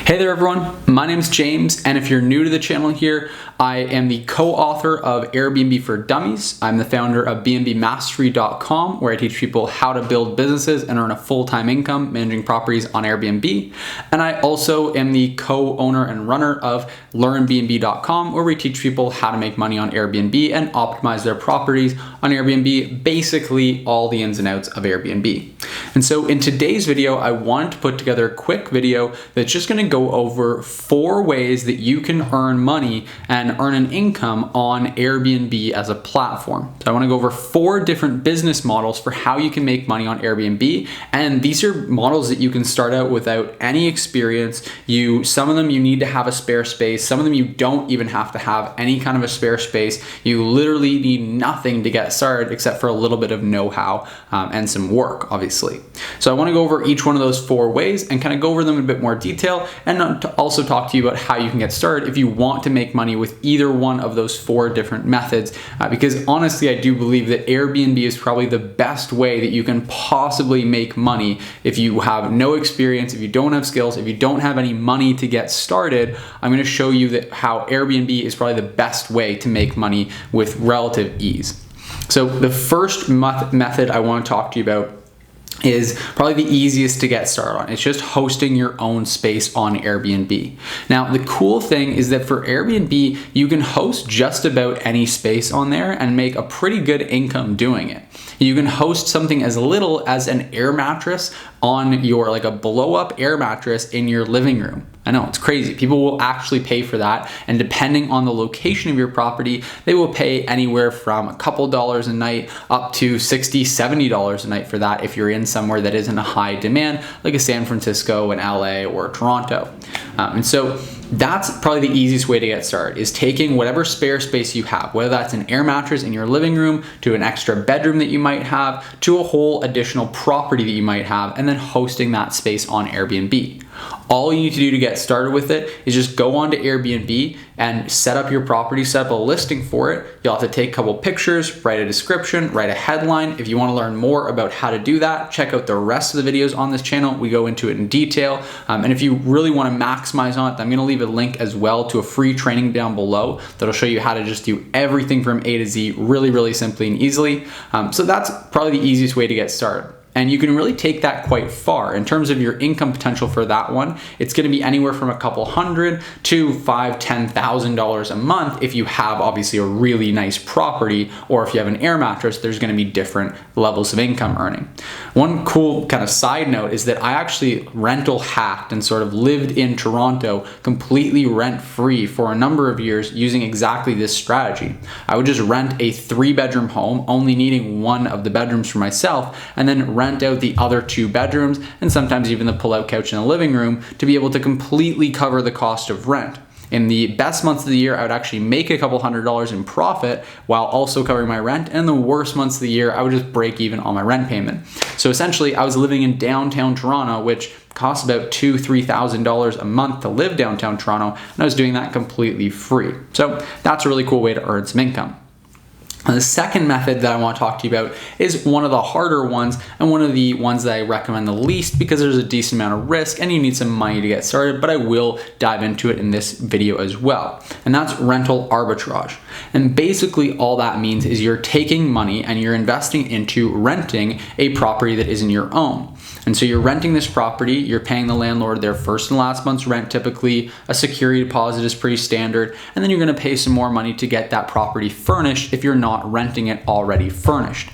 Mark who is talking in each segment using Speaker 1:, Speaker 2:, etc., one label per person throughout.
Speaker 1: Hey there everyone, my name is James, and if you're new to the channel here, I am the co-author of Airbnb for Dummies. I'm the founder of bnbmastery.com, where I teach people how to build businesses and earn a full-time income managing properties on Airbnb. And I also am the co-owner and runner of learnbnb.com, where we teach people how to make money on Airbnb and optimize their properties on Airbnb, basically all the ins and outs of Airbnb. And so in today's video, I wanted to put together a quick video that's just going to go over 4 ways that you can earn money and earn an income on Airbnb as a platform. So I want to go over 4 different business models for how you can make money on Airbnb. And these are models that you can start out without any experience. Some of them you need to have a spare space. Some of them you don't even have to have any kind of a spare space. You literally need nothing to get started except for a little bit of know-how and some work, obviously. So I want to go over each one of those 4 ways and kind of go over them in a bit more detail, and to also talk to you about how you can get started if you want to make money with either one of those 4 different methods. Because honestly, I do believe that Airbnb is probably the best way that you can possibly make money if you have no experience, if you don't have skills, if you don't have any money to get started. I'm going to show you that how Airbnb is probably the best way to make money with relative ease. So the first method I want to talk to you about is probably the easiest to get started on. It's just hosting your own space on Airbnb. Now, the cool thing is that for Airbnb, you can host just about any space on there and make a pretty good income doing it. You can host something as little as an air mattress on your, like a blow up air mattress in your living room. I know, it's crazy. People will actually pay for that. And depending on the location of your property, they will pay anywhere from a couple dollars a night up to $60, $70 a night for that if you're in somewhere that isn't a high demand, like a San Francisco, an LA, or Toronto. And so that's probably the easiest way to get started, is taking whatever spare space you have, whether that's an air mattress in your living room, to an extra bedroom that you might have, to a whole additional property that you might have, and then hosting that space on Airbnb. All you need to do to get started with it is just go onto Airbnb and set up your property, set up a listing for it. You'll have to take a couple pictures, write a description, write a headline. If you want to learn more about how to do that, check out the rest of the videos on this channel. We go into it in detail. And if you really want to maximize on it, I'm going to leave a link as well to a free training down below that'll show you how to just do everything from A to Z really, really simply and easily. So that's probably the easiest way to get started. And you can really take that quite far. In terms of your income potential for that one, it's going to be anywhere from a couple $100 to $5,000, $10,000 a month if you have obviously a really nice property, or if you have an air mattress, there's going to be different levels of income earning. One cool kind of side note is that I actually rental hacked and sort of lived in Toronto completely rent-free for a number of years using exactly this strategy. I would just rent a 3-bedroom home, only needing one of the bedrooms for myself, and then rent out the other 2 bedrooms and sometimes even the pull-out couch in the living room to be able to completely cover the cost of rent. In the best months of the year, I would actually make a couple $100 in profit while also covering my rent. And the worst months of the year, I would just break even on my rent payment. So essentially, I was living in downtown Toronto, which costs about $2,000 to $3,000 a month to live downtown Toronto, and I was doing that completely free. So that's a really cool way to earn some income. And the second method that I want to talk to you about is one of the harder ones, and one of the ones that I recommend the least because there's a decent amount of risk and you need some money to get started, but I will dive into it in this video as well. And that's rental arbitrage. And basically all that means is you're taking money and you're investing into renting a property that isn't your own. And so you're renting this property, you're paying the landlord their first and last month's rent typically, a security deposit is pretty standard, and then you're going to pay some more money to get that property furnished if you're not renting it already furnished.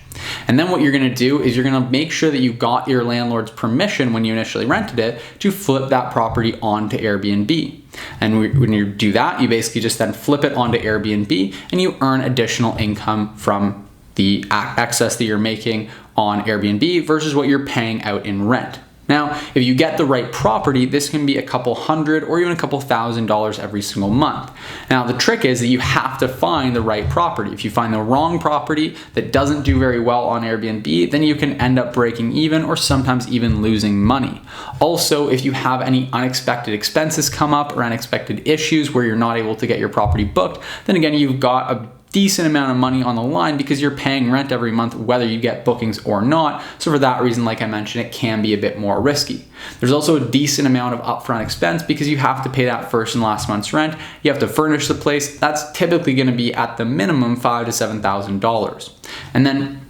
Speaker 1: And then what you're going to do is you're going to make sure that you got your landlord's permission when you initially rented it to flip that property onto Airbnb. And when you do that, you basically just then flip it onto Airbnb and you earn additional income from the excess that you're making on Airbnb versus what you're paying out in rent. Now, if you get the right property, this can be a couple $100 or even a couple $1,000 every single month. Now, the trick is that you have to find the right property. If you find the wrong property that doesn't do very well on Airbnb, then you can end up breaking even or sometimes even losing money. Also, if you have any unexpected expenses come up or unexpected issues where you're not able to get your property booked, then again, you've got a decent amount of money on the line because you're paying rent every month whether you get bookings or not. So for that reason, like I mentioned, it can be a bit more risky. There's also a decent amount of upfront expense because you have to pay that first and last month's rent. You have to furnish the place. That's typically going to be at the minimum $5,000 to $7,000. And then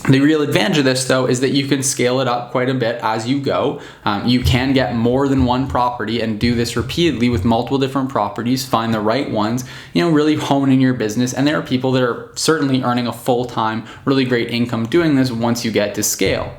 Speaker 1: the real advantage of this, though, is that you can scale it up quite a bit as you go. You can get more than one property and do this repeatedly with multiple different properties, find the right ones, really hone in your business. And there are people that are certainly earning a full-time, really great income doing this once you get to scale.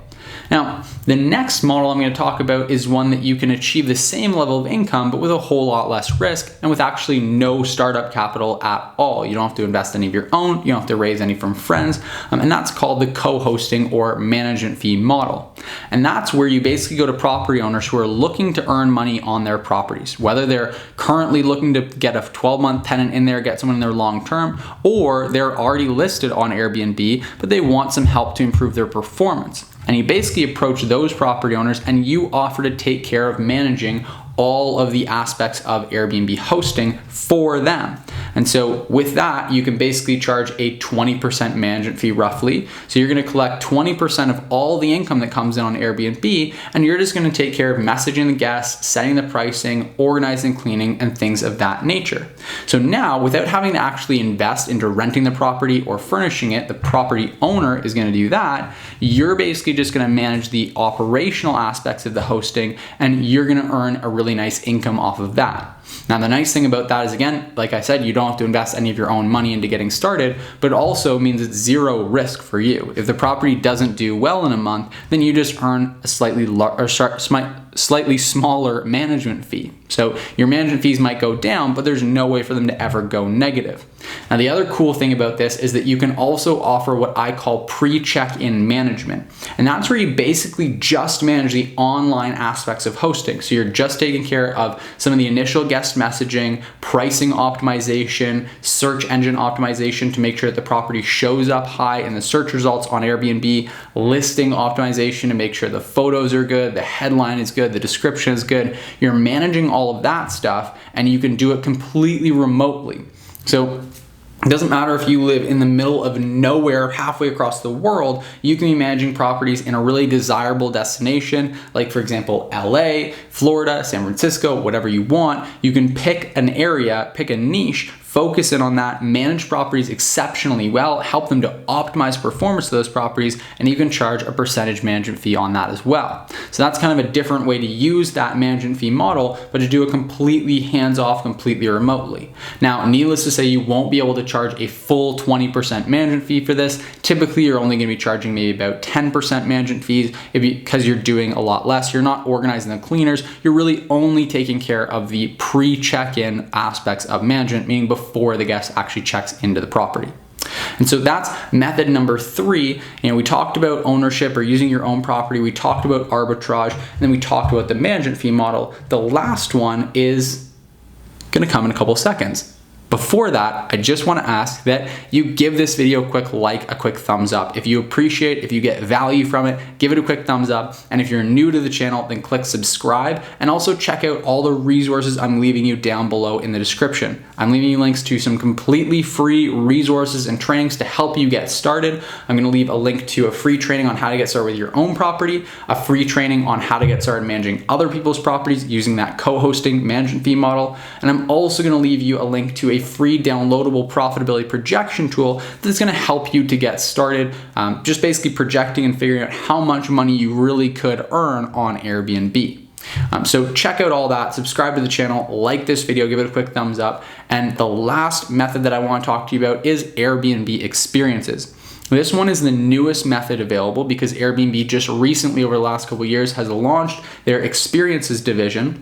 Speaker 1: Now, the next model I'm going to talk about is one that you can achieve the same level of income, but with a whole lot less risk and with actually no startup capital at all. You don't have to invest any of your own. You don't have to raise any from friends. And that's called the co-hosting or management fee model. And that's where you basically go to property owners who are looking to earn money on their properties, whether they're currently looking to get a 12-month tenant in there, get someone in there long-term, or they're already listed on Airbnb, but they want some help to improve their performance. And you basically approach those property owners and you offer to take care of managing all of the aspects of Airbnb hosting for them. And so with that, you can basically charge a 20% management fee roughly. So you're going to collect 20% of all the income that comes in on Airbnb, and you're just going to take care of messaging the guests, setting the pricing, organizing, cleaning, and things of that nature. So now, without having to actually invest into renting the property or furnishing it, the property owner is going to do that. You're basically just going to manage the operational aspects of the hosting, and you're going to earn a really nice income off of that. Now, the nice thing about that is, again, like I said, you don't have to invest any of your own money into getting started, but it also means it's zero risk for you. If the property doesn't do well in a month, then you just earn a slightly smaller management fee. So your management fees might go down, but there's no way for them to ever go negative. Now, the other cool thing about this is that you can also offer what I call pre-check-in management. And that's where you basically just manage the online aspects of hosting. So you're just taking care of some of the initial guest messaging, pricing optimization, search engine optimization to make sure that the property shows up high in the search results on Airbnb, listing optimization to make sure the photos are good, the headline is good, the description is good. You're managing all of that stuff, and you can do it completely remotely. So it doesn't matter if you live in the middle of nowhere halfway across the world, you can be managing properties in a really desirable destination, like for example, LA, Florida, San Francisco, whatever you want. You can pick an area, pick a niche, focus in on that, manage properties exceptionally well, help them to optimize performance of those properties, and you can charge a percentage management fee on that as well. So that's kind of a different way to use that management fee model, but to do it completely hands-off, completely remotely. Now, needless to say, you won't be able to charge a full 20% management fee for this. Typically, you're only going to be charging maybe about 10% management fees because you're doing a lot less. You're not organizing the cleaners. You're really only taking care of the pre-check-in aspects of management, meaning before the guest actually checks into the property. And so that's method number 3. We talked about ownership or using your own property. We talked about arbitrage, and then we talked about the management fee model. The last one is going to come in a couple seconds. Before that, I just want to ask that you give this video a quick like, a quick thumbs up. If you appreciate, if you get value from it, give it a quick thumbs up. And if you're new to the channel, then click subscribe, and also check out all the resources I'm leaving you down below in the description. I'm leaving you links to some completely free resources and trainings to help you get started. I'm going to leave a link to a free training on how to get started with your own property, a free training on how to get started managing other people's properties using that co-hosting management fee model. And I'm also going to leave you a link to a free downloadable profitability projection tool that's going to help you to get started, just basically projecting and figuring out how much money you really could earn on Airbnb. So check out all that, subscribe to the channel, like this video, give it a quick thumbs up. And the last method that I want to talk to you about is Airbnb experiences. This one is the newest method available because Airbnb just recently over the last couple of years has launched their experiences division.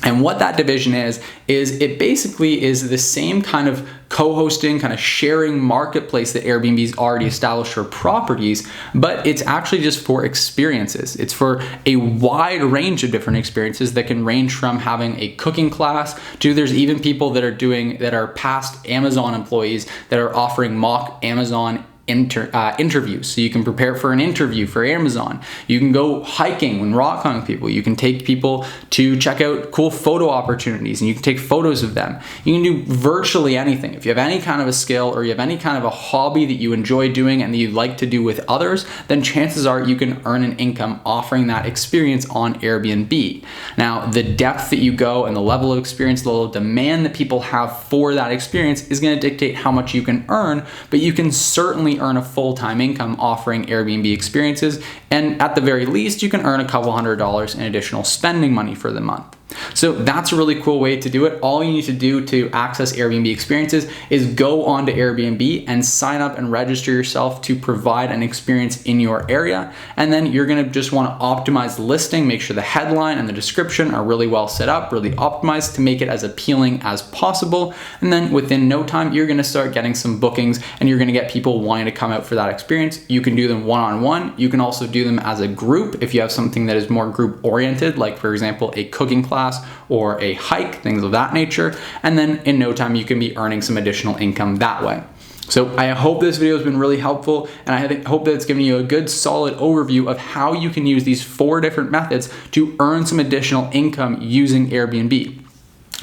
Speaker 1: And what that division is it basically is the same kind of co-hosting, kind of sharing marketplace that Airbnb's already established for properties, but it's actually just for experiences. It's for a wide range of different experiences that can range from having a cooking class to there's even people that are past Amazon employees that are offering mock Amazon interviews. So you can prepare for an interview for Amazon. You can go hiking and rock climbing with people. You can take people to check out cool photo opportunities and you can take photos of them. You can do virtually anything. If you have any kind of a skill or you have any kind of a hobby that you enjoy doing and that you'd like to do with others, then chances are you can earn an income offering that experience on Airbnb. Now, the depth that you go and the level of experience, the level of demand that people have for that experience is going to dictate how much you can earn, but you can certainly earn a full-time income offering Airbnb experiences, and at the very least you can earn a couple $100s in additional spending money for the month. So that's a really cool way to do it. All you need to do to access Airbnb experiences is go onto Airbnb and sign up and register yourself to provide an experience in your area. And then you're gonna just wanna optimize the listing, make sure the headline and the description are really well set up, really optimized to make it as appealing as possible. And then within no time, you're gonna start getting some bookings and you're gonna get people wanting to come out for that experience. You can do them one-on-one. You can also do them as a group if you have something that is more group oriented, like for example, a cooking class or a hike, things of that nature. And then in no time, you can be earning some additional income that way. So I hope this video has been really helpful, and I hope that it's given you a good solid overview of how you can use these 4 different methods to earn some additional income using Airbnb.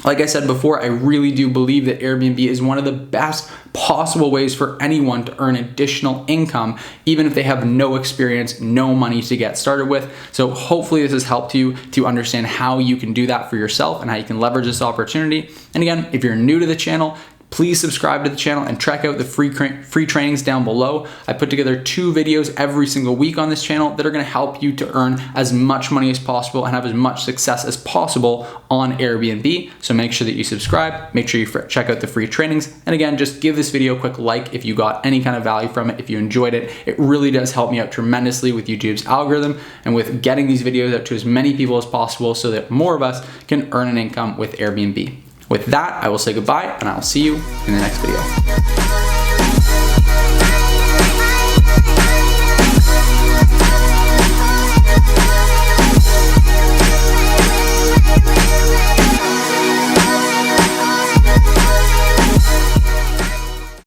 Speaker 1: Like I said before, I really do believe that Airbnb is one of the best possible ways for anyone to earn additional income, even if they have no experience, no money to get started with. So hopefully this has helped you to understand how you can do that for yourself and how you can leverage this opportunity. And again, if you're new to the channel, please subscribe to the channel and check out the free trainings down below. I put together 2 videos every single week on this channel that are gonna help you to earn as much money as possible and have as much success as possible on Airbnb. So make sure that you subscribe, make sure you check out the free trainings. And again, just give this video a quick like if you got any kind of value from it, if you enjoyed it. It really does help me out tremendously with YouTube's algorithm and with getting these videos out to as many people as possible so that more of us can earn an income with Airbnb. With that, I will say goodbye and I'll see you in the next video.